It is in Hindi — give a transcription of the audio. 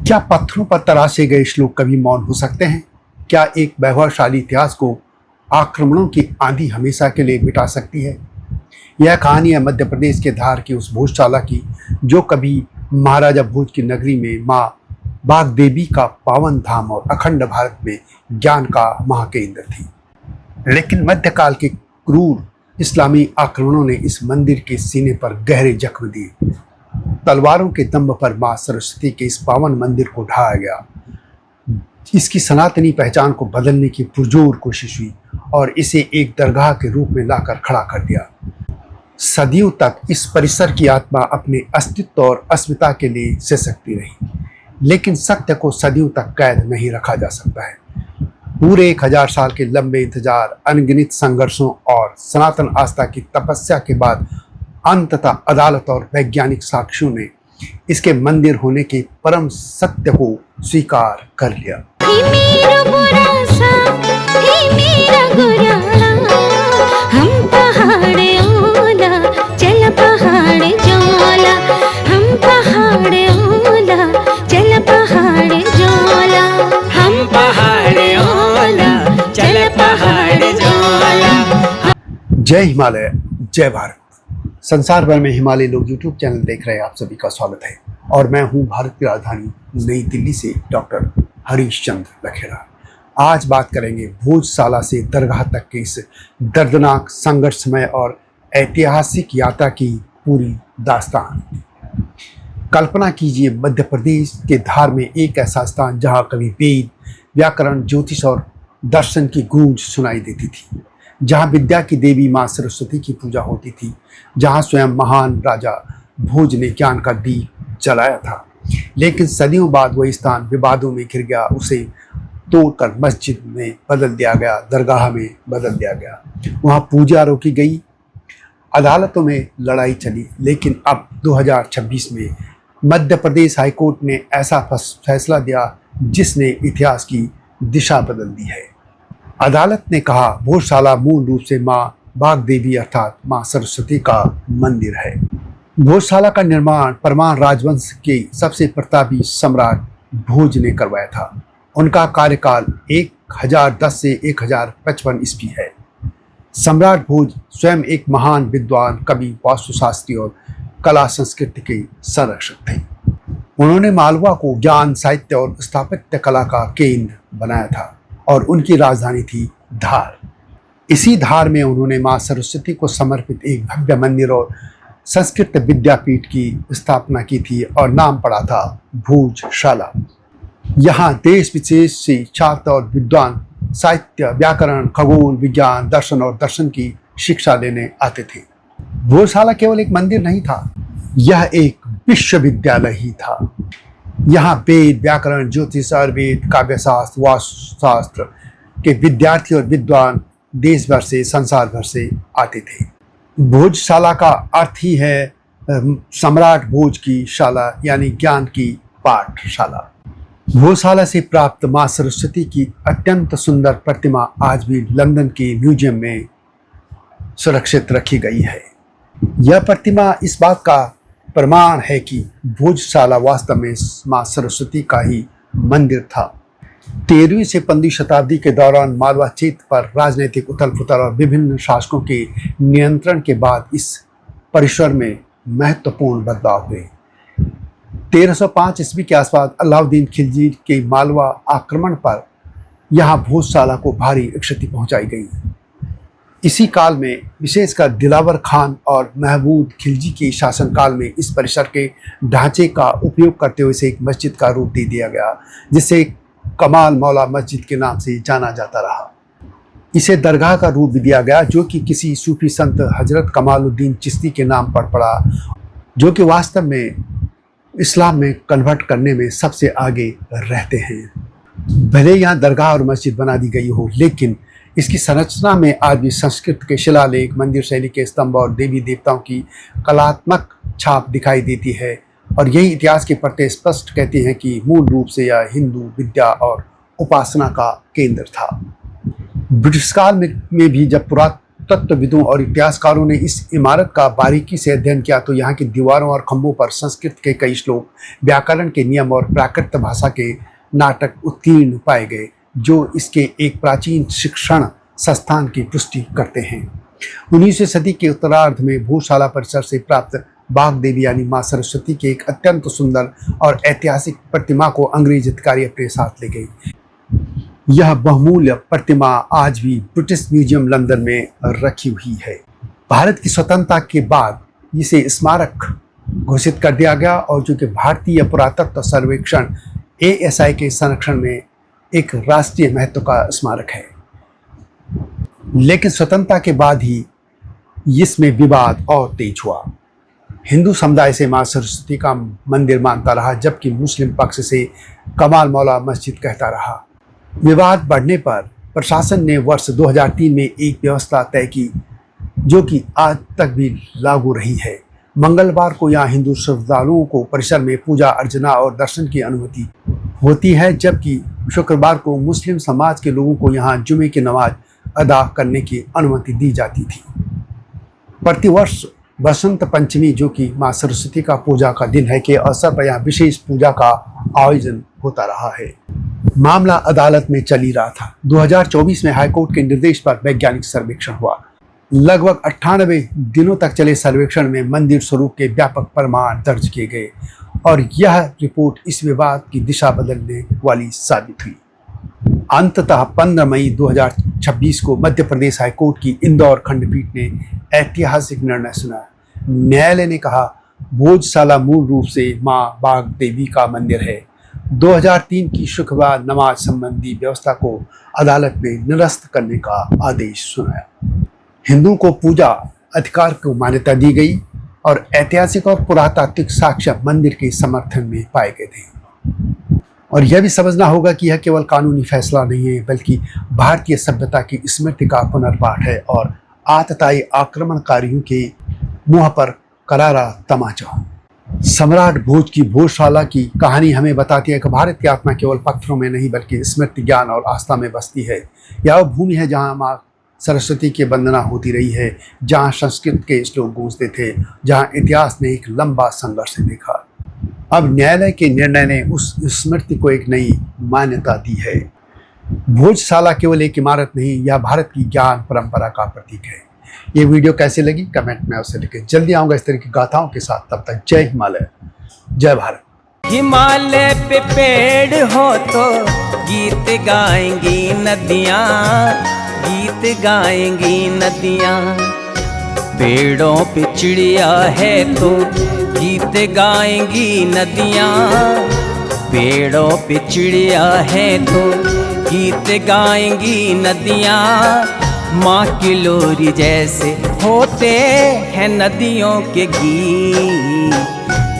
क्या पत्थरों पर तराशे गए श्लोक कभी मौन हो सकते हैं? क्या एक वैभवशाली इतिहास को आक्रमणों की आंधी हमेशा के लिए मिटा सकती है? यह कहानी है मध्य प्रदेश के धार की उस भोजशाला की, जो कभी महाराजा भोज की नगरी में माँ बाग देवी का पावन धाम और अखंड भारत में ज्ञान का महाकेंद्र थी। लेकिन मध्यकाल के क्रूर इस्लामी आक्रमणों ने इस मंदिर के सीने पर गहरे जख्म दिए। तलवारों के दम पर मां सरस्वती के इस पावन मंदिर को ढाया गया। इसकी सनातनी पहचान को बदलने की पुरजोर कोशिश हुई और इसे एक दरगाह के रूप में लाकर खड़ा कर दिया। सदियों तक इस परिसर की आत्मा अपने अस्तित्व और अस्मिता के लिए सिसकती रही, लेकिन सत्य को सदियों तक कैद नहीं रखा जा सकता है। पूरे 1000 साल के लंबे इंतजार, अनगिनत संघर्षों और सनातन आस्था की तपस्या के बाद अंततः अदालत और वैज्ञानिक साक्ष्यों ने इसके मंदिर होने के परम सत्य को स्वीकार कर लिया। जय हिमालय, जय भारत। संसार भर में हिमालय लोग यूट्यूब चैनल देख रहे आप सभी का स्वागत है और मैं हूं भारत की राजधानी नई दिल्ली से डॉक्टर हरीश चंद्र लखेड़ा। आज बात करेंगे भोजशाला से दरगाह तक के इस दर्दनाक, संघर्षमय और ऐतिहासिक यात्रा की पूरी दास्तान। कल्पना कीजिए, मध्य प्रदेश के धार में एक ऐसा स्थान जहां कभी वेद, व्याकरण, ज्योतिष और दर्शन की गूंज सुनाई देती थी, जहां विद्या की देवी मां सरस्वती की पूजा होती थी, जहां स्वयं महान राजा भोज ने ज्ञान का दीप जलाया था। लेकिन सदियों बाद वही स्थान विवादों में घिर गया। उसे तोड़कर मस्जिद में बदल दिया गया, दरगाह में बदल दिया गया। वहां पूजा रोकी गई, अदालतों में लड़ाई चली। लेकिन अब 2026 में मध्य प्रदेश हाईकोर्ट ने ऐसा फैसला दिया जिसने इतिहास की दिशा बदल दी है। अदालत ने कहा, भोजशाला मूल रूप से मां बाग देवी अर्थात मां सरस्वती का मंदिर है। भोजशाला का निर्माण परमार राजवंश के सबसे प्रतापी सम्राट भोज ने करवाया था। उनका कार्यकाल 1010 से 1055 ईस्वी है। सम्राट भोज स्वयं एक महान विद्वान, कवि, वास्तुशास्त्री और कला संस्कृति के संरक्षक थे। उन्होंने मालवा को ज्ञान, साहित्य और स्थापत्य कला का केंद्र बनाया था और उनकी राजधानी थी धार। इसी धार में उन्होंने मां सरस्वती को समर्पित एक भव्य मंदिर और संस्कृत विद्यापीठ की स्थापना की थी और नाम पड़ा था भोजशाला। यहाँ देश विदेश से छात्र और विद्वान साहित्य, व्याकरण, खगोल, विज्ञान, दर्शन और दर्शन की शिक्षा लेने आते थे। भोजशाला केवल एक मंदिर नहीं था, यह एक विश्वविद्यालय ही था। यहाँ वेद, व्याकरण, ज्योतिष, आयुर्वेद, काव्यशास्त्र, वास्तुशास्त्र के विद्यार्थी और विद्वान देश भर से, संसार भर से आते थे। भोजशाला का अर्थ ही है सम्राट भोज की शाला, यानी ज्ञान की पाठशाला। भोजशाला से प्राप्त मां सरस्वती की अत्यंत सुंदर प्रतिमा आज भी लंदन के म्यूजियम में सुरक्षित रखी गई है। यह प्रतिमा इस बात का प्रमाण है कि भोजशाला वास्तव में मां सरस्वती का ही मंदिर था। 13वीं से 15वीं शताब्दी के दौरान मालवा क्षेत्र पर राजनीतिक उथल पुथल और विभिन्न शासकों के नियंत्रण के बाद इस परिसर में महत्वपूर्ण बदलाव हुए। 1305 ईस्वी के आसपास अलाउद्दीन खिलजी के मालवा आक्रमण पर यहाँ भोजशाला को भारी क्षति पहुंचाई गई। इसी काल में विशेषकर दिलावर खान और महमूद खिलजी के शासनकाल में इस परिसर के ढांचे का उपयोग करते हुए इसे एक मस्जिद का रूप दे दिया गया, जिसे कमाल मौला मस्जिद के नाम से जाना जाता रहा। इसे दरगाह का रूप भी दिया गया, जो कि किसी सूफी संत हजरत कमालुद्दीन चिश्ती के नाम पर पड़ा, जो कि वास्तव में इस्लाम में कन्वर्ट करने में सबसे आगे रहते हैं। भले यहाँ दरगाह और मस्जिद बना दी गई हो, लेकिन इसकी संरचना में आज भी संस्कृत के शिलालेख, मंदिर शैली के स्तंभ और देवी देवताओं की कलात्मक छाप दिखाई देती है। और यही इतिहास की परतें स्पष्ट कहती हैं कि मूल रूप से यह हिंदू विद्या और उपासना का केंद्र था। ब्रिटिश काल में भी जब पुरातत्वविदों और इतिहासकारों ने इस इमारत का बारीकी से अध्ययन किया तो यहाँ की दीवारों और खंभों पर संस्कृत के कई श्लोक, व्याकरण के नियम और प्राकृत भाषा के नाटक उत्कीर्ण पाए गए, जो इसके एक प्राचीन शिक्षण संस्थान की पुष्टि करते हैं। 19वीं सदी के उत्तरार्ध में भोजशाला परिसर से प्राप्त बाघ देवी यानी मां सरस्वती के एक अत्यंत सुंदर और ऐतिहासिक प्रतिमा को अंग्रेज अधिकारी अपने साथ ले गए। यह बहुमूल्य प्रतिमा आज भी ब्रिटिश म्यूजियम लंदन में रखी हुई है। भारत की स्वतंत्रता के बाद इसे स्मारक घोषित कर दिया गया और जो कि भारतीय पुरातत्व सर्वेक्षण ASI के संरक्षण में एक राष्ट्रीय महत्व का स्मारक है। लेकिन स्वतंत्रता के बाद ही इसमें विवाद और तेज हुआ। हिंदू समुदाय से मां सरस्वती का मंदिर मानता रहा, जबकि मुस्लिम पक्ष से कमाल मौला मस्जिद कहता रहा। विवाद बढ़ने पर प्रशासन ने वर्ष 2003 में एक व्यवस्था तय की, जो कि आज तक भी लागू रही है। मंगलवार को यहाँ हिंदू श्रद्धालुओं को परिसर में पूजा अर्चना और दर्शन की अनुमति होती है, जबकि शुक्रवार को मुस्लिम समाज के लोगों को यहाँ जुमे की नमाज अदा करने की अनुमति दी जाती थी। प्रतिवर्ष बसंत पंचमी, जो कि मां सरस्वती का पूजा का दिन है, के अवसर पर यहाँ विशेष पूजा का आयोजन होता रहा है। मामला अदालत में चल ही रहा था। 2024 में हाईकोर्ट के निर्देश पर वैज्ञानिक सर्वेक्षण हुआ। लगभग 98 दिनों तक चले सर्वेक्षण में मंदिर स्वरूप के व्यापक प्रमाण दर्ज किए गए और यह रिपोर्ट इस विवाद की दिशा बदलने वाली साबित हुई। अंततः 15 मई 2026 को मध्य प्रदेश हाईकोर्ट की इंदौर खंडपीठ ने ऐतिहासिक निर्णय सुनाया। न्यायालय ने कहा, भोजशाला मूल रूप से मां बाघ देवी का मंदिर है। 2003 की शुक्रवार नमाज संबंधी व्यवस्था को अदालत ने निरस्त करने का आदेश सुनाया। हिंदुओं को पूजा अधिकार को मान्यता दी गई और ऐतिहासिक और पुरातात्विक साक्ष्य मंदिर के समर्थन में पाए गए थे। और यह भी समझना होगा कि यह केवल कानूनी फैसला नहीं है, बल्कि भारतीय सभ्यता की स्मृति का पुनर्पाठ है और आतताई आक्रमणकारियों के मुंह पर करारा तमाचा। सम्राट भोज की भोजशाला की कहानी हमें बताती है कि भारत की आत्मा केवल पत्थरों में नहीं बल्कि स्मृति, ज्ञान और आस्था में बसती है। यह भूमि है जहाँ मां सरस्वती की वंदना होती रही है, जहाँ संस्कृत के श्लोक गूंजते थे, जहाँ इतिहास ने एक लंबा संघर्ष देखा। अब न्यायालय के निर्णय ने उस स्मृति को एक नई मान्यता दी है। भोजशाला केवल एक इमारत नहीं, यह भारत की ज्ञान परंपरा का प्रतीक है। ये वीडियो कैसी लगी कमेंट में अवश्य लिखें। जल्दी आऊंगा इस तरह की गाथाओं के साथ। तब तक जय हिमालय, जय भारत। हिमालय पे पेड़ हो तो गीत गाएंगी नदियाँ, गीत गाएंगी नदियाँ। पेड़ों पे चिड़िया है तो गीत गाएंगी नदियाँ। पेड़ों पे चिड़िया है तो गीत गाएंगी नदियाँ। माँ की लोरी जैसे होते हैं नदियों के गीत।